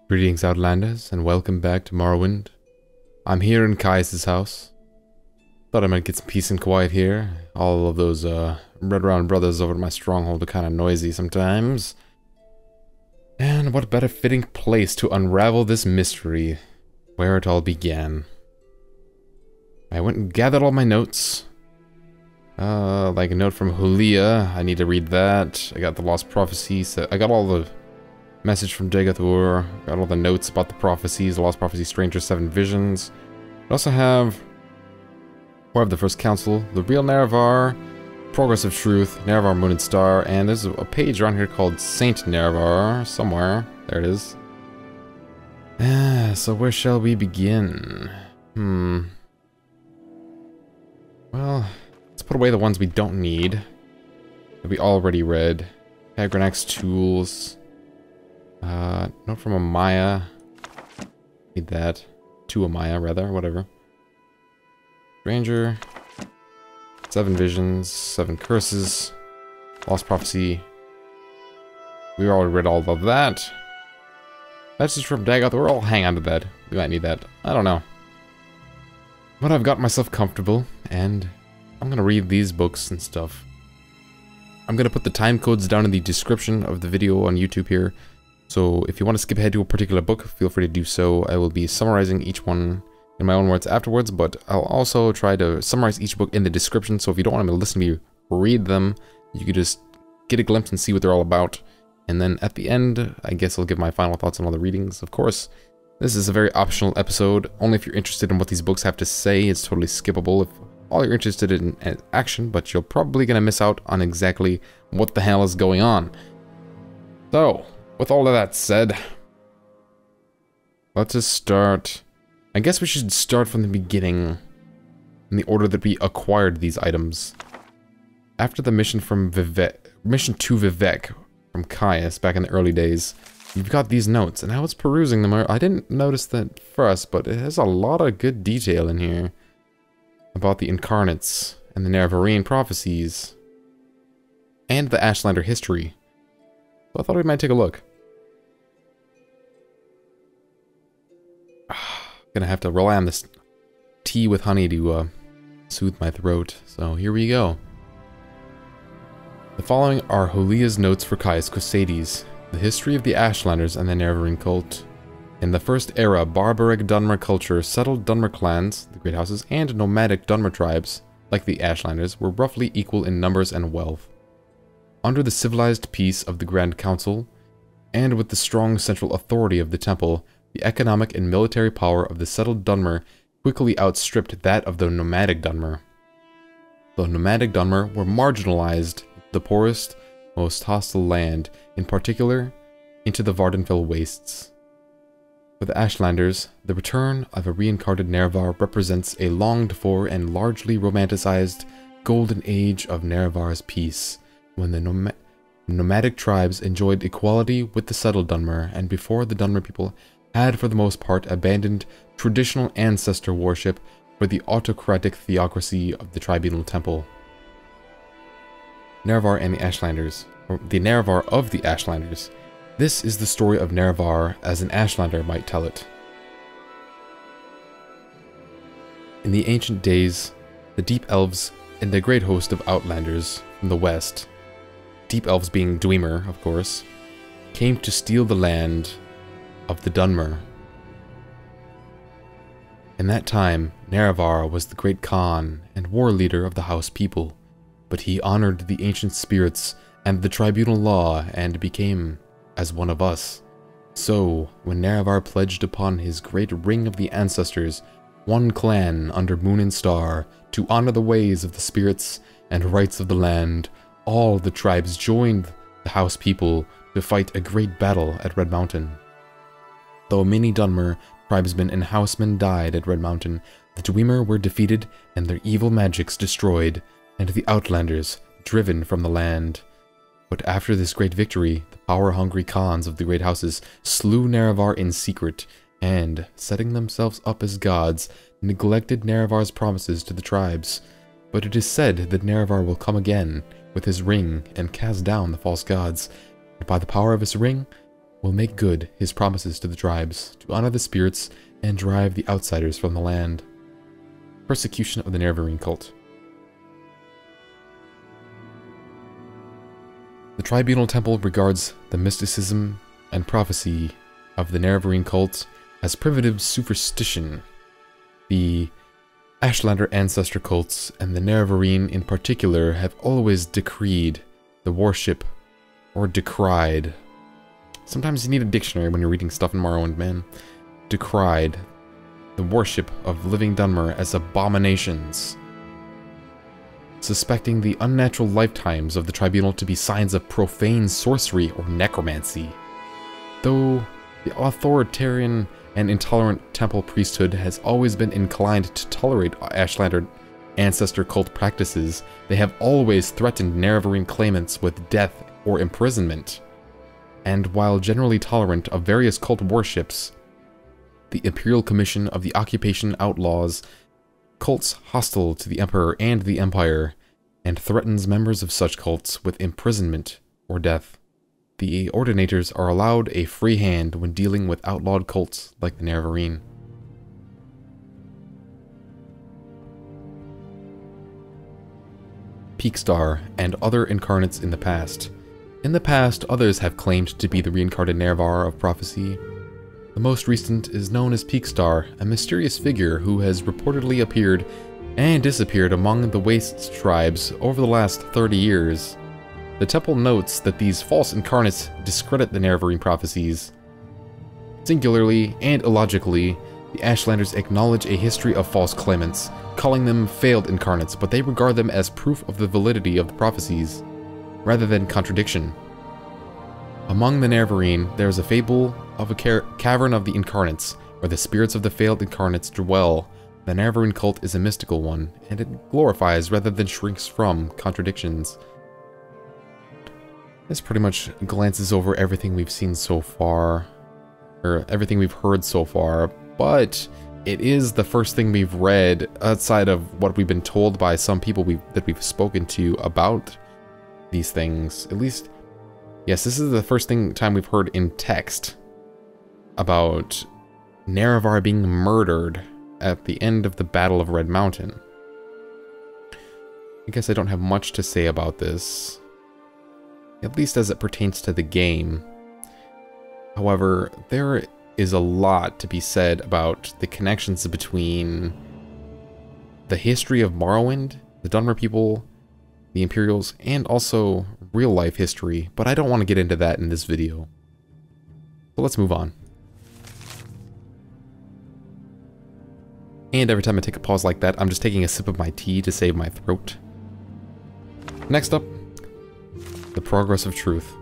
Greetings, Outlanders, and welcome back to Morrowind. I'm here in Kai's house. Thought I might get some peace and quiet here. All of those Redoran brothers over at my stronghold are kind of noisy sometimes. And what better fitting place to unravel this mystery, where it all began. I went and gathered all my notes. Like a note from Huleeya, I need to read that. I got the Lost Prophecy, so I got all the message from Dagoth, got all the notes about the prophecies, the Lost Prophecy, Stranger, 7 Visions. I also have War of the First Council, the Real Nerevar, Progress of Truth, Nerevar Moon-and-Star, and there's a page around here called Saint Nerevar, somewhere. There it is. So where shall we begin? Well, let's put away the ones we don't need, that we already read. Kagrenac's Tools. Note from Amaya. Need that. To Amaya, rather, whatever. Stranger. 7 Visions, 7 Curses. Lost Prophecy. We already read all of that. Message from Dagoth. We'll all hang on to that. We might need that. I don't know. But I've got myself comfortable, and I'm gonna read these books and stuff. I'm gonna put the time codes down in the description of the video on YouTube here. So if you want to skip ahead to a particular book, feel free to do so. I will be summarizing each one in my own words afterwards, but I'll also try to summarize each book in the description, so if you don't want to listen to me read them, you can just get a glimpse and see what they're all about. And then at the end, I guess I'll give my final thoughts on all the readings. Of course, this is a very optional episode. Only if you're interested in what these books have to say. It's totally skippable if all you're interested in is action, but you're probably going to miss out on exactly what the hell is going on. So, with all of that said, let's just start. I guess we should start from the beginning, in the order that we acquired these items. After the mission from mission to Vivek from Caius back in the early days, you've got these notes, and I was perusing them. I didn't notice that first, but it has a lot of good detail in here about the incarnates and the Nerevarine prophecies and the Ashlander history. So I thought we might take a look. Gonna have to rely on this tea with honey to soothe my throat, so here we go. The following are Huleeya's notes for Caius Cosades, the history of the Ashlanders and the Nerevarine cult. In the first era, barbaric Dunmer culture settled Dunmer clans, the great houses, and nomadic Dunmer tribes, like the Ashlanders, were roughly equal in numbers and wealth. Under the civilized peace of the Grand Council, and with the strong central authority of the temple, the economic and military power of the settled Dunmer quickly outstripped that of the nomadic Dunmer. The nomadic Dunmer were marginalized, the poorest, most hostile land, in particular, into the Vardenfell wastes. For the Ashlanders, the return of a reincarnated Nerevar represents a longed-for and largely romanticized golden age of Nerevar's peace, when the nomadic tribes enjoyed equality with the settled Dunmer, and before the Dunmer people had for the most part abandoned traditional ancestor worship for the autocratic theocracy of the Tribunal temple. Nerevar and the Ashlanders, or the Nerevar of the Ashlanders. This is the story of Nerevar as an Ashlander might tell it. In the ancient days, the Deep Elves and the great host of Outlanders from the west, Deep Elves being Dwemer, of course, came to steal the land of the Dunmer. In that time, Nerevar was the great Khan and war leader of the House people, but he honored the ancient spirits and the Tribunal law and became as one of us. So, when Nerevar pledged upon his great ring of the ancestors, one clan under Moon-and-Star, to honor the ways of the spirits and rights of the land, all the tribes joined the House people to fight a great battle at Red Mountain. Though many Dunmer tribesmen and housemen died at Red Mountain, the Dwemer were defeated and their evil magics destroyed, and the Outlanders driven from the land. But after this great victory, the power-hungry Khans of the great houses slew Nerevar in secret, and, setting themselves up as gods, neglected Nerevar's promises to the tribes. But it is said that Nerevar will come again with his ring and cast down the false gods, and by the power of his ring, will make good his promises to the tribes, to honor the spirits and drive the outsiders from the land. Persecution of the Nerevarine cult. The Tribunal Temple regards the mysticism and prophecy of the Nerevarine cult as primitive superstition. The Ashlander ancestor cults, and the Nerevarine in particular, have always decreed the worship, or decried. Sometimes you need a dictionary when you're reading stuff in Morrowind, man. Decried the worship of living Dunmer as abominations, suspecting the unnatural lifetimes of the Tribunal to be signs of profane sorcery or necromancy. Though the authoritarian and intolerant temple priesthood has always been inclined to tolerate Ashlander ancestor cult practices, they have always threatened Nerevarine claimants with death or imprisonment. And while generally tolerant of various cult worships, the Imperial Commission of the Occupation outlaws cults hostile to the Emperor and the Empire, and threatens members of such cults with imprisonment or death. The Ordinators are allowed a free hand when dealing with outlawed cults like the Nerevarine. Peakstar and other incarnates in the past. In the past, others have claimed to be the reincarnated Nerevar of prophecy. The most recent is known as Peakstar, a mysterious figure who has reportedly appeared and disappeared among the Wastes tribes over the last 30 years. The temple notes that these false incarnates discredit the Nerevarine prophecies. Singularly and illogically, the Ashlanders acknowledge a history of false claimants, calling them failed incarnates, but they regard them as proof of the validity of the prophecies, rather than contradiction. Among the Nerevarine, there is a fable of a cavern of the incarnates, where the spirits of the failed incarnates dwell. The Nerevarine cult is a mystical one, and it glorifies rather than shrinks from contradictions. This pretty much glances over everything we've seen so far, or everything we've heard so far, but it is the first thing we've read outside of what we've been told by some people that we've spoken to about these things. At least, yes, this is the first time we've heard in text about Nerevar being murdered at the end of the Battle of Red Mountain. I guess I don't have much to say about this, at least as it pertains to the game. However, there is a lot to be said about the connections between the history of Morrowind, the Dunmer people, the Imperials, and also real-life history, but I don't want to get into that in this video. So let's move on. And every time I take a pause like that, I'm just taking a sip of my tea to save my throat. Next up, the Progress of Truth.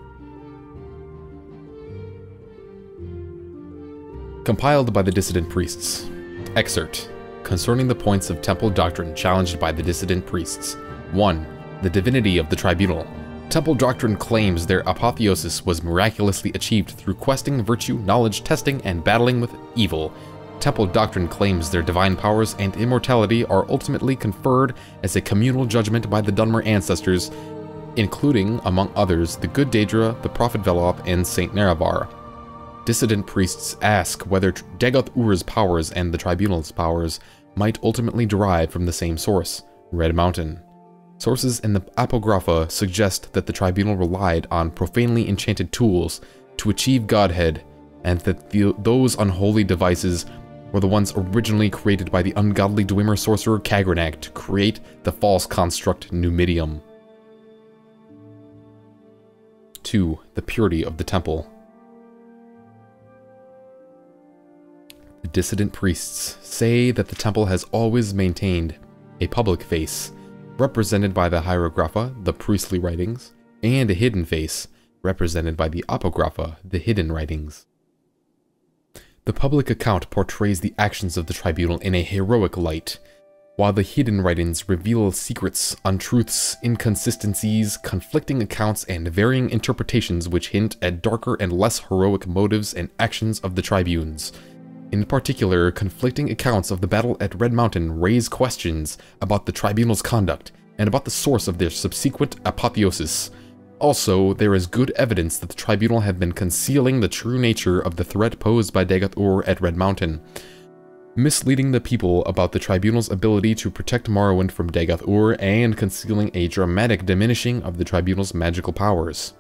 Compiled by the Dissident Priests. Excerpt. Concerning the points of temple doctrine challenged by the Dissident Priests. 1. The divinity of the Tribunal. Temple doctrine claims their apotheosis was miraculously achieved through questing, virtue, knowledge, testing, and battling with evil. Temple doctrine claims their divine powers and immortality are ultimately conferred as a communal judgment by the Dunmer ancestors, including, among others, the Good Daedra, the Prophet Veloth, and Saint Nerevar. Dissident priests ask whether Dagoth Ur's powers and the Tribunal's powers might ultimately derive from the same source, Red Mountain. Sources in the Apocrypha suggest that the Tribunal relied on profanely enchanted tools to achieve godhead, and that those unholy devices were the ones originally created by the ungodly Dwemer sorcerer Kagrenac to create the false construct Numidium. 2. The purity of the temple. The dissident priests say that the temple has always maintained a public face, represented by the Hieroglypha, the priestly writings, and a hidden face, represented by the Apocrypha, the hidden writings. The public account portrays the actions of the Tribunal in a heroic light, while the hidden writings reveal secrets, untruths, inconsistencies, conflicting accounts, and varying interpretations which hint at darker and less heroic motives and actions of the tribunes. In particular, conflicting accounts of the battle at Red Mountain raise questions about the Tribunal's conduct and about the source of their subsequent apotheosis. Also, there is good evidence that the Tribunal have been concealing the true nature of the threat posed by Dagoth at Red Mountain, misleading the people about the Tribunal's ability to protect Morrowind from Dagoth and concealing a dramatic diminishing of the Tribunal's magical powers.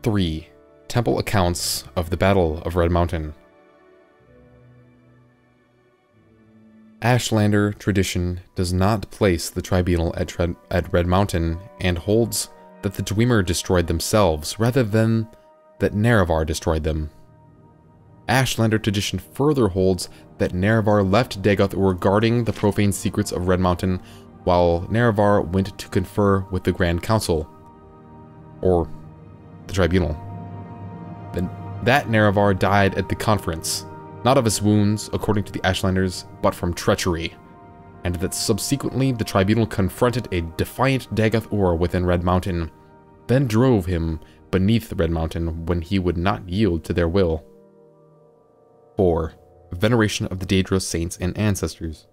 3. Temple accounts of the Battle of Red Mountain. Ashlander tradition does not place the Tribunal at Red Mountain and holds that the Dwemer destroyed themselves rather than that Nerevar destroyed them. Ashlander tradition further holds that Nerevar left Dagoth guarding the profane secrets of Red Mountain while Nerevar went to confer with the Grand Council, or the Tribunal. That Nerevar died at the conference, not of his wounds, according to the Ashlanders, but from treachery, and that subsequently the Tribunal confronted a defiant Dagoth within Red Mountain, then drove him beneath Red Mountain when he would not yield to their will. 4. Veneration of the Daedros saints and ancestors.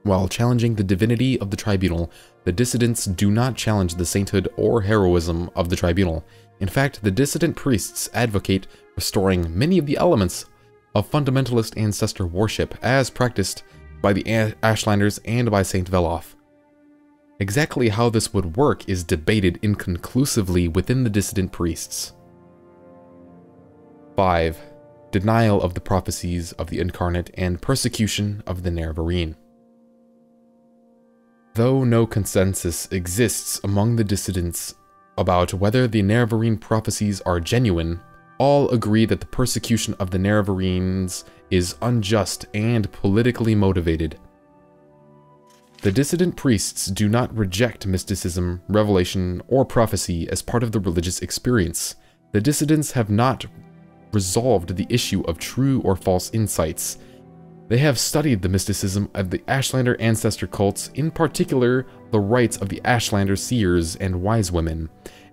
While challenging the divinity of the Tribunal, the dissidents do not challenge the sainthood or heroism of the Tribunal. In fact, the dissident priests advocate restoring many of the elements of fundamentalist ancestor worship as practiced by the Ashlanders and by Saint Veloth. Exactly how this would work is debated inconclusively within the dissident priests. 5. Denial of the prophecies of the Incarnate and persecution of the Nerevarine. Though no consensus exists among the dissidents about whether the Nerevarine prophecies are genuine, all agree that the persecution of the Nerevarines is unjust and politically motivated. The dissident priests do not reject mysticism, revelation, or prophecy as part of the religious experience. The dissidents have not resolved the issue of true or false insights. They have studied the mysticism of the Ashlander ancestor cults, in particular the rites of the Ashlander seers and wise women,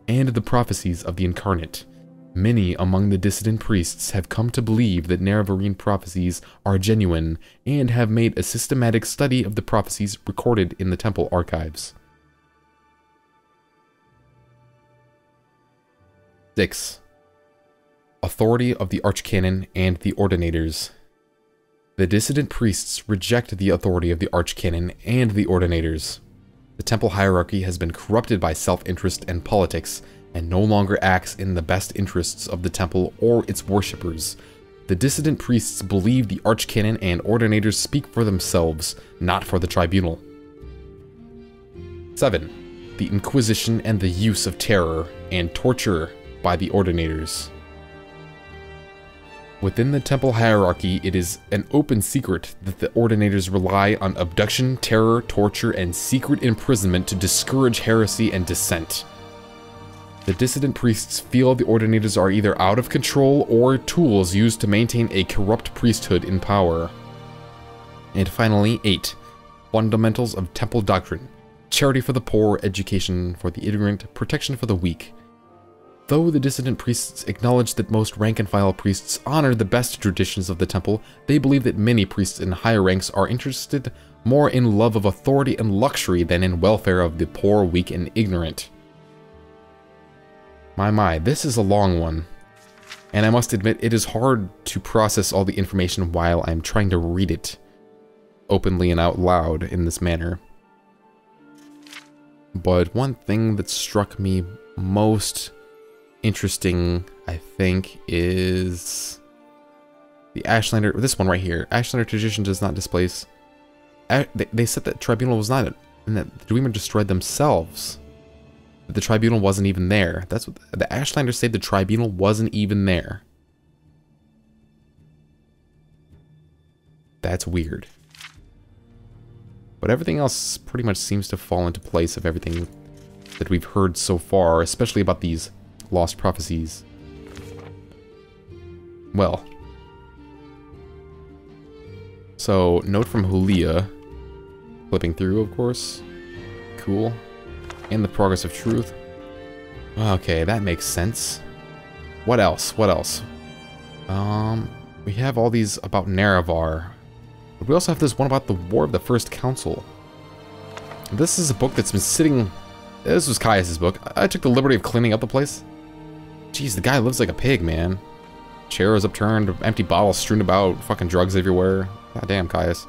and the prophecies of the Incarnate. Many among the dissident priests have come to believe that Nerevarine prophecies are genuine, and have made a systematic study of the prophecies recorded in the temple archives. 6. Authority of the Archcanon and the Ordinators. The dissident priests reject the authority of the Archcanon and the Ordinators. The temple hierarchy has been corrupted by self-interest and politics, and no longer acts in the best interests of the temple or its worshippers. The dissident priests believe the Archcanon and Ordinators speak for themselves, not for the Tribunal. 7. The Inquisition and the use of terror and torture by the Ordinators. Within the temple hierarchy, it is an open secret that the Ordinators rely on abduction, terror, torture, and secret imprisonment to discourage heresy and dissent. The dissident priests feel the Ordinators are either out of control or tools used to maintain a corrupt priesthood in power. And finally, 8. Fundamentals of Temple Doctrine. Charity for the poor, education for the ignorant, protection for the weak. Though the dissident priests acknowledge that most rank-and-file priests honor the best traditions of the temple, they believe that many priests in higher ranks are interested more in love of authority and luxury than in welfare of the poor, weak, and ignorant. My, this is a long one, and I must admit it is hard to process all the information while I'm trying to read it openly and out loud in this manner. But one thing that struck me most interesting, I think, is the Ashlander, this one right here. Ashlander tradition does not displace. They said that Tribunal was not, and that the Dwemer destroyed themselves. That the Tribunal wasn't even there. That's what the Ashlanders say. The Tribunal wasn't even there. That's weird. But everything else pretty much seems to fall into place of everything that we've heard so far, especially about these lost prophecies. Well. So, note from Huleeya. Flipping through, of course. Cool. And the progress of truth. Okay, that makes sense. What else? What else? We have all these about Nerevar. But we also have this one about the War of the First Council. This is a book that's been sitting... This was Caius' book. I took the liberty of cleaning up the place. Jeez, the guy lives like a pig, man. Chair is upturned, empty bottles strewn about, fucking drugs everywhere. Goddamn, Caius.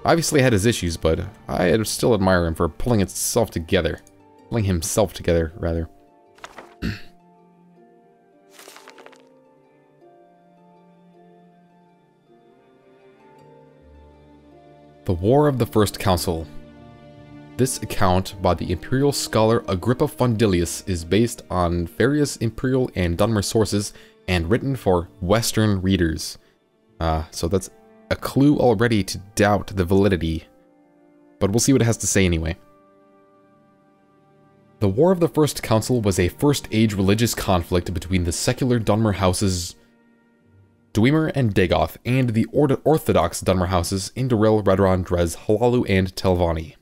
Obviously had his issues, but I still admire him for pulling himself together. Pulling himself together, rather. The War of the First Council. This account by the Imperial scholar Agrippa Fundilius is based on various Imperial and Dunmer sources and written for Western readers. So that's a clue already to doubt the validity. But we'll see what it has to say anyway. The War of the First Council was a First Age religious conflict between the secular Dunmer houses Dwemer and Dagoth and the Orthodox Dunmer houses Indoril, Redoran, Dres, Hlaalu, and Telvanni.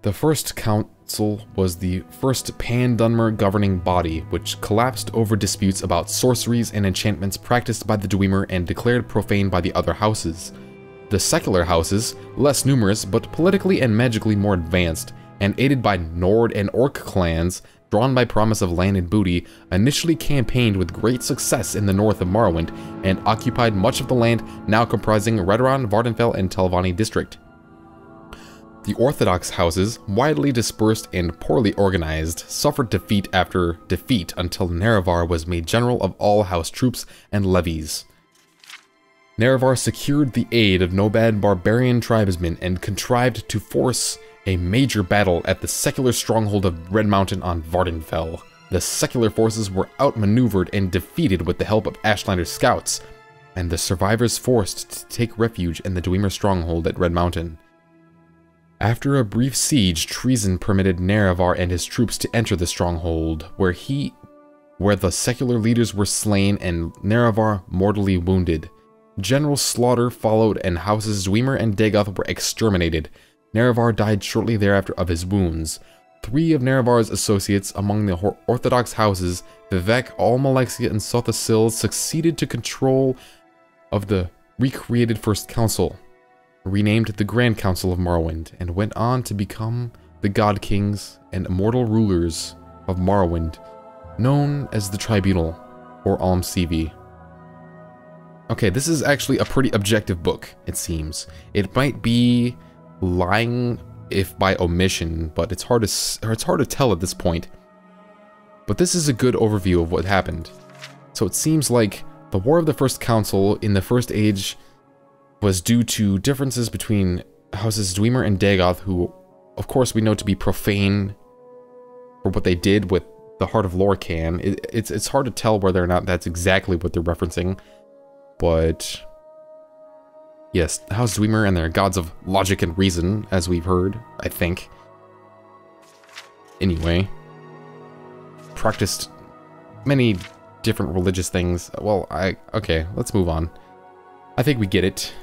The First Council was the first pan-Dunmer governing body, which collapsed over disputes about sorceries and enchantments practiced by the Dwemer and declared profane by the other houses. The secular houses, less numerous but politically and magically more advanced, and aided by Nord and Orc clans, drawn by promise of land and booty, initially campaigned with great success in the north of Morrowind, and occupied much of the land now comprising Redoran, Vvardenfell, and Telvanni district. The Orthodox houses, widely dispersed and poorly organized, suffered defeat after defeat until Nerevar was made general of all house troops and levies. Nerevar secured the aid of nomad barbarian tribesmen and contrived to force a major battle at the secular stronghold of Red Mountain on Vvardenfell. The secular forces were outmaneuvered and defeated with the help of Ashlanders scouts, and the survivors forced to take refuge in the Dwemer stronghold at Red Mountain. After a brief siege, treason permitted Nerevar and his troops to enter the stronghold, where the secular leaders were slain and Nerevar mortally wounded. General slaughter followed and Houses Dwemer and Dagoth were exterminated. Nerevar died shortly thereafter of his wounds. 3 of Nerevar's associates among the Orthodox houses, Vivek, Almalexia, and Sothasil, succeeded to control of the recreated First Council, renamed the Grand Council of Morrowind, and went on to become the God Kings and immortal rulers of Morrowind, known as the Tribunal, or Almsivi. Okay, this is actually a pretty objective book, it seems. It might be lying if by omission, but it's hard to tell at this point. But this is a good overview of what happened. So it seems like the War of the First Council in the First Age was due to differences between Houses Dwemer and Dagoth, who, of course, we know to be profane for what they did with the Heart of Lorkhan. It's hard to tell whether or not that's exactly what they're referencing, but yes, House Dwemer and their gods of logic and reason, as we've heard, I think. Anyway, practiced many different religious things. Well, okay, let's move on. I think we get it.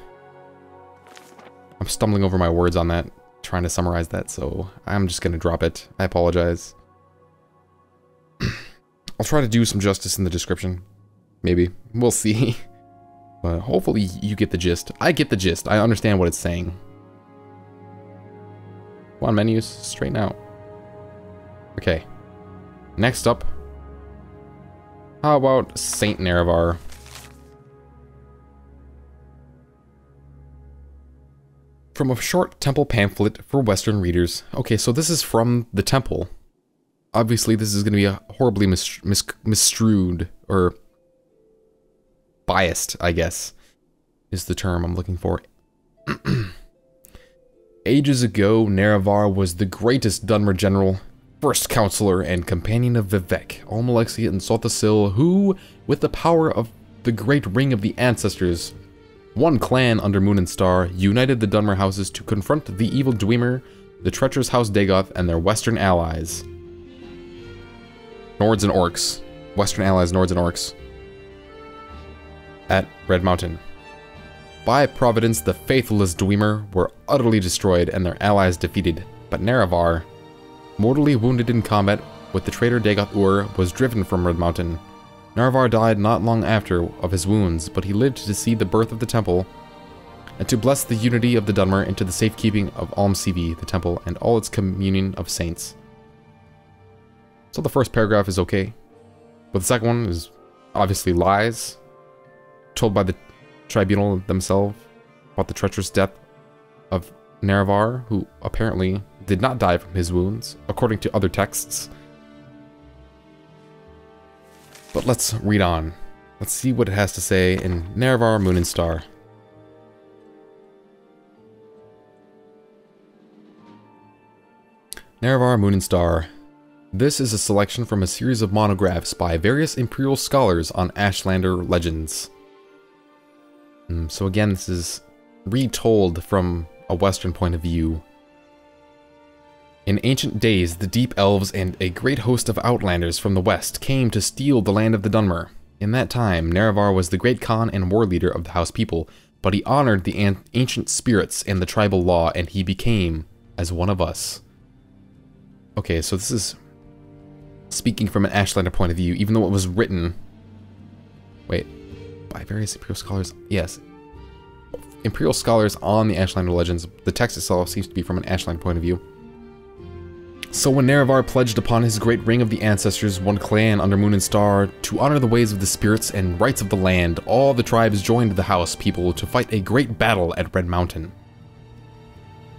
I'm stumbling over my words on that, trying to summarize that, so I'm just gonna drop it. I apologize. I'll try to do some justice in the description. Maybe. We'll see. But hopefully you get the gist. I get the gist. I understand what it's saying. Come on, menus. Straighten out. Okay. Next up. How about Saint Nerevar? From a short temple pamphlet for Western readers. Okay, so this is from the temple. Obviously, this is going to be a horribly misstrued, or biased, I guess, is the term I'm looking for. Ages ago, Nerevar was the greatest Dunmer general, first counselor, and companion of Vivek, Almalexia, and Sothasil, who, with the power of the great ring of the ancestors, one clan under Moon-and-Star, united the Dunmer houses to confront the evil Dwemer, the treacherous House Dagoth, and their western allies. Nords and Orcs. Western allies, Nords and Orcs. At Red Mountain. By providence, the faithless Dwemer were utterly destroyed and their allies defeated, but Nerevar, mortally wounded in combat with the traitor Dagoth was driven from Red Mountain. Nerevar died not long after of his wounds, but he lived to see the birth of the temple and to bless the unity of the Dunmer into the safekeeping of Almsivi, the temple, and all its communion of saints. So the first paragraph is okay, but the second one is obviously lies, told by the Tribunal themselves about the treacherous death of Nerevar, who apparently did not die from his wounds, according to other texts. But let's read on. Let's see what it has to say in Nerevar Moon-and-Star. Nerevar Moon-and-Star. This is a selection from a series of monographs by various imperial scholars on Ashlander legends. So again, this is retold from a Western point of view. In ancient days, the deep elves and a great host of outlanders from the west came to steal the land of the Dunmer. In that time, Nerevar was the great Khan and war leader of the house people, but he honored the ancient spirits and the tribal law, and he became as one of us. Okay, so this is speaking from an Ashlander point of view, even though it was written... Wait, by various imperial scholars? Yes. Imperial scholars on the Ashlander legends. The text itself seems to be from an Ashlander point of view. So when Nerevar pledged upon his great ring of the ancestors, one clan under Moon-and-Star, to honor the ways of the spirits and rights of the land, all the tribes joined the house people to fight a great battle at Red Mountain.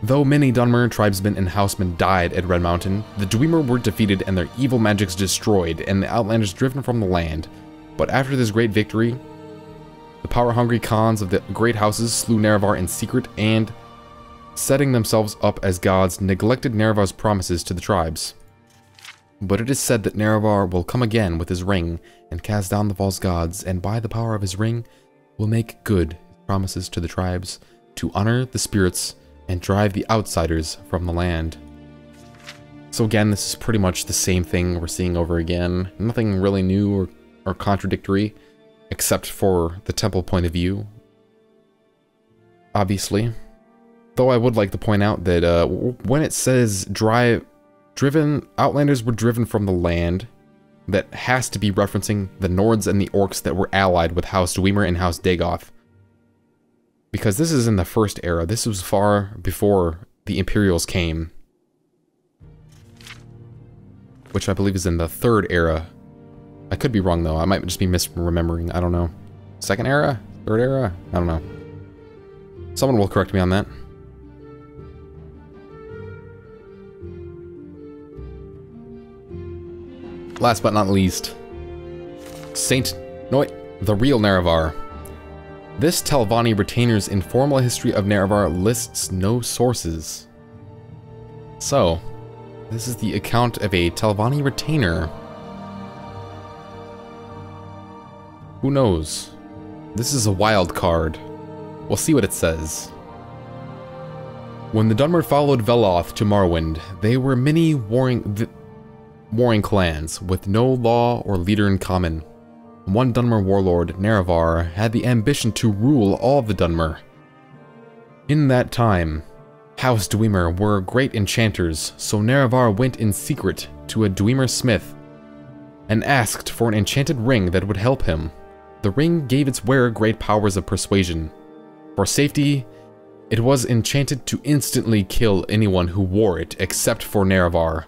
Though many Dunmer tribesmen and housemen died at Red Mountain, the Dwemer were defeated and their evil magics destroyed, and the outlanders driven from the land. But after this great victory, the power-hungry Khans of the great houses slew Nerevar in secret and, setting themselves up as gods, neglected Nerevar's promises to the tribes. But it is said that Nerevar will come again with his ring and cast down the false gods, and by the power of his ring will make good his promises to the tribes to honor the spirits and drive the outsiders from the land. So again, this is pretty much the same thing we're seeing over again. Nothing really new or contradictory, except for the temple point of view, obviously. Though I would like to point out that when it says outlanders were driven from the land, that has to be referencing the Nords and the Orcs that were allied with House Dwemer and House Dagoth. Because this is in the first era. This was far before the Imperials came. Which I believe is in the third era. I could be wrong though. I might just be misremembering. I don't know. Second era? Third era? I don't know. Someone will correct me on that. Last but not least, the Real Nerevar. This Telvanni retainer's informal history of Nerevar lists no sources. So, this is the account of a Telvanni retainer. Who knows? This is a wild card. We'll see what it says. When the Dunmer followed Veloth to Morrowind, they were many warring clans, with no law or leader in common. One Dunmer warlord, Nerevar, had the ambition to rule all the Dunmer. In that time, House Dwemer were great enchanters, so Nerevar went in secret to a Dwemer smith and asked for an enchanted ring that would help him. The ring gave its wearer great powers of persuasion. For safety, it was enchanted to instantly kill anyone who wore it except for Nerevar.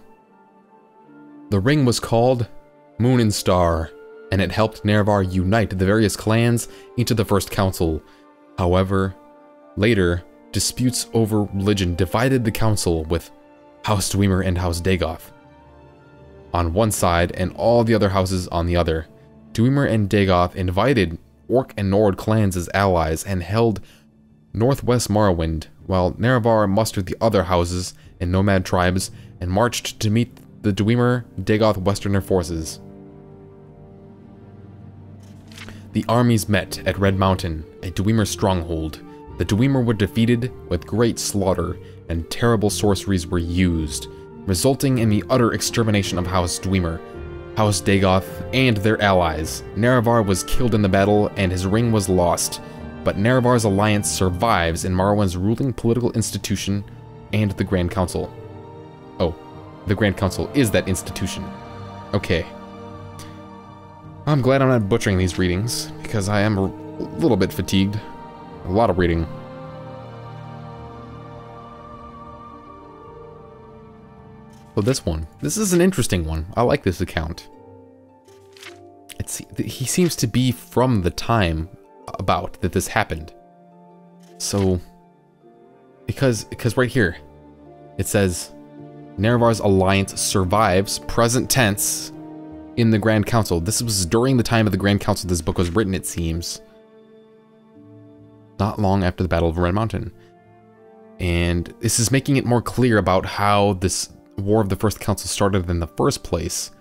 The ring was called Moon-and-Star, and it helped Nerevar unite the various clans into the First Council. However, later, disputes over religion divided the council, with House Dwemer and House Dagoth on one side and all the other houses on the other. Dwemer and Dagoth invited Orc and Nord clans as allies and held northwest Morrowind, while Nerevar mustered the other houses and nomad tribes and marched to meet the Dwemer-Dagoth Westerner forces. The armies met at Red Mountain, a Dwemer stronghold. The Dwemer were defeated with great slaughter, and terrible sorceries were used, resulting in the utter extermination of House Dwemer, House Dagoth, and their allies. Nerevar was killed in the battle, and his ring was lost, but Nerevar's alliance survives in Morrowind's ruling political institution and the Grand Council. Oh, the Grand Council is that institution. Okay. I'm glad I'm not butchering these readings, because I am a little bit fatigued. A lot of reading. with this one. This is an interesting one. I like this account. He seems to be from the time about that this happened. So, because right here, it says, Nerevar's alliance survives, present tense, in the Grand Council. This was during the time of the Grand Council this book was written, it seems. Not long after the Battle of Red Mountain. And this is making it more clear about how this War of the First Council started in the first place.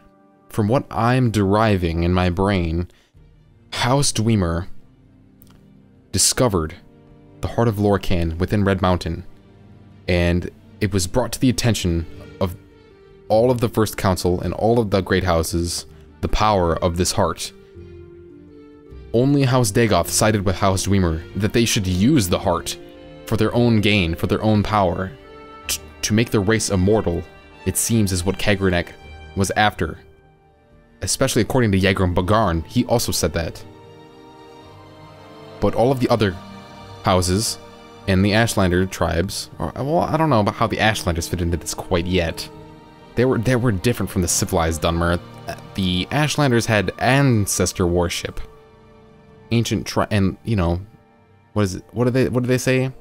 From what I'm deriving in my brain, House Dwemer discovered the Heart of Lorkhan within Red Mountain, and it was brought to the attention of all of the First Council and all of the great houses the power of this heart. Only House Dagoth sided with House Dwemer that they should use the heart for their own gain, for their own power, to make the race immortal, it seems is what Kagrenac was after. Especially according to Yagrum Bagarn, he also said that. But all of the other houses and the Ashlander tribes, or, well, I don't know about how the Ashlanders fit into this quite yet. They were different from the civilized Dunmer. The Ashlanders had ancestor worship, ancient and you know, what is it? What do they say?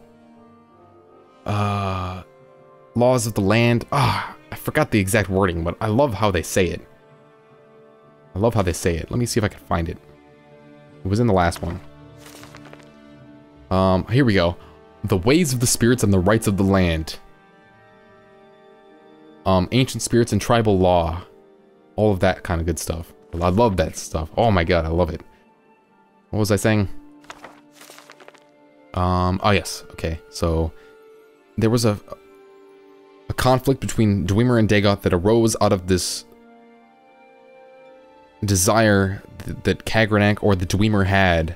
Laws of the land. I forgot the exact wording, but I love how they say it. I love how they say it. Let me see if I can find it. It was in the last one. Here we go. The ways of the spirits and the rights of the land. Ancient spirits and tribal law. All of that kind of good stuff. I love that stuff. Oh my god, I love it. What was I saying? Oh yes, okay. So, there was a conflict between Dwemer and Dagoth that arose out of this desire that Kagrenac or the Dwemer had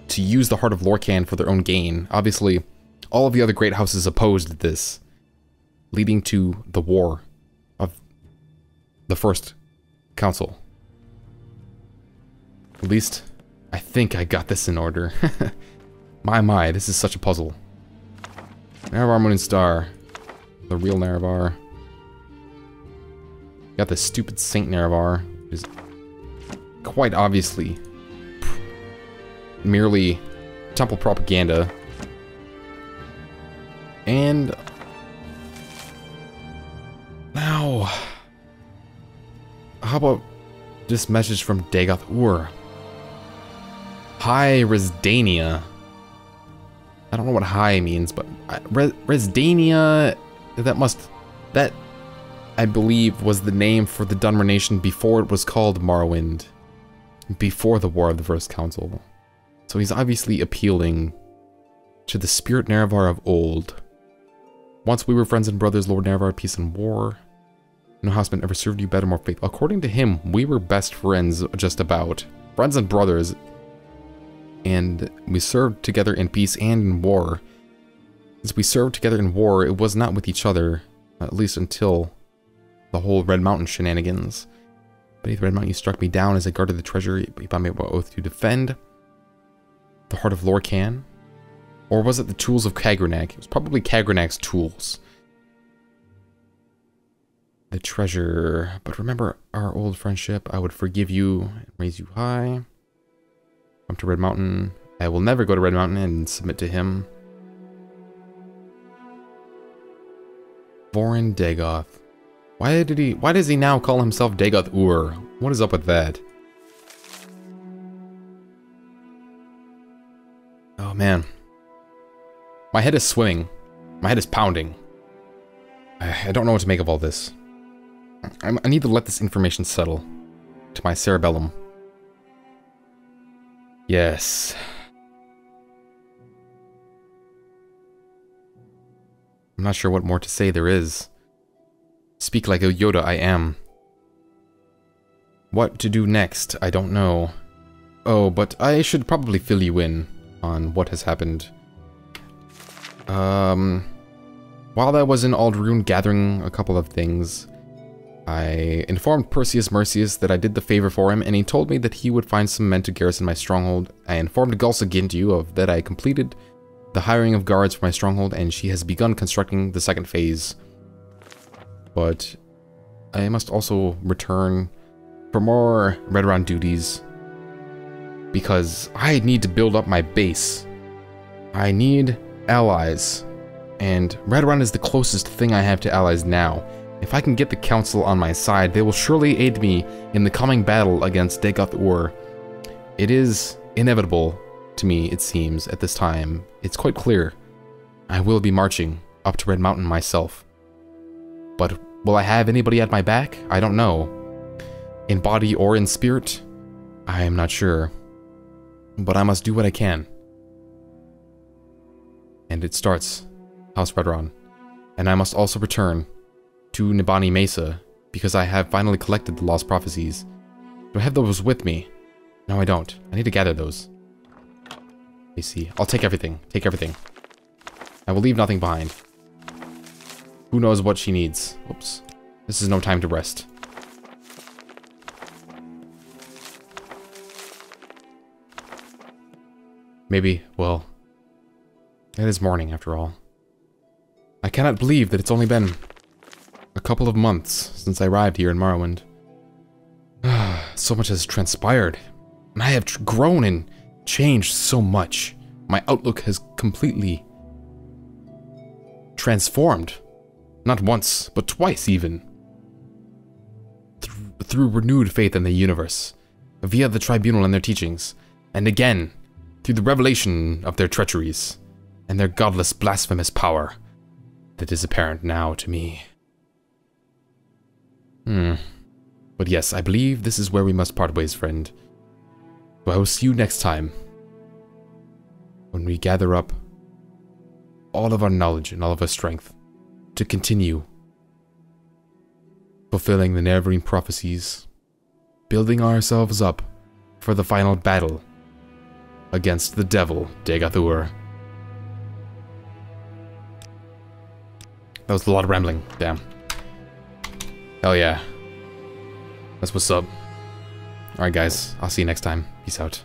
to use the Heart of Lorkhan for their own gain. Obviously, all of the other great houses opposed this, leading to the war of the First Council. At least, I think I got this in order. My, this is such a puzzle. Nerevar Moon-and-Star. The Real Nerevar. Got the stupid Saint Nerevar, who is quite obviously merely temple propaganda. And now, how about this message from Dagoth Ur? Hi, Resdania. I don't know what hi means, but Resdania, that I believe was the name for the Dunmer nation before it was called Morrowind, before the War of the First Council. So he's obviously appealing to the spirit Nerevar of old. Once we were friends and brothers, Lord Nerevar, peace and war. No houseman ever served you better, more faithful. According to him, we were best friends, just about. Friends and brothers. And we served together in peace and in war. As we served together in war, it was not with each other, at least until the whole Red Mountain shenanigans. Beneath Red Mountain, you struck me down as I guarded the treasure. You bound me by oath to defend the Heart of Lorkhan. Or was it the tools of Kagrenac? It was probably Kagrenac's tools. The treasure. But remember our old friendship. I would forgive you and raise you high. Come to Red Mountain. I will never go to Red Mountain and submit to him. Vorin Dagoth. Why does he now call himself Dagoth Ur? What is up with that? Oh man. My head is swimming. My head is pounding. I don't know what to make of all this. I need to let this information settle to my cerebellum. Yes. I'm not sure what more to say there is. Speak like a Yoda I am. What to do next, I don't know. Oh, but I should probably fill you in on what has happened. While I was in Aldrune gathering a couple of things, I informed Perseus Mercius that I did the favor for him, and he told me that he would find some men to garrison my stronghold. I informed Gulsa Gintu of that I completed the hiring of guards for my stronghold, and she has begun constructing the second phase. but I must also return for more Redoran duties, because I need to build up my base. I need allies, and Redoran is the closest thing I have to allies now. If I can get the council on my side, they will surely aid me in the coming battle against Dagoth. It is inevitable to me, it seems, at this time. It's quite clear. I will be marching up to Red Mountain myself. But will I have anybody at my back? I don't know. In body or in spirit? I am not sure. But I must do what I can. And it starts House Redoran. And I must also return to Nibani Mesa, because I have finally collected the Lost Prophecies. Do I have those with me? No, I don't. I need to gather those. Let me see. I'll take everything. Take everything. I will leave nothing behind. Who knows what she needs? Oops. This is no time to rest. Maybe, well, it is morning after all. I cannot believe that it's only been a couple of months since I arrived here in Morrowind. So much has transpired, and I have grown and changed so much. My outlook has completely transformed. Not once, but twice even. Through renewed faith in the universe, via the Tribunal and their teachings, and again, through the revelation of their treacheries, and their godless, blasphemous power that is apparent now to me. But yes, I believe this is where we must part ways, friend. So I will see you next time, when we gather up all of our knowledge and all of our strength to continue fulfilling the Nerevarine prophecies, building ourselves up for the final battle against the devil, Dagoth. That was a lot of rambling, damn. Hell yeah. That's what's up. Alright guys, I'll see you next time. Peace out.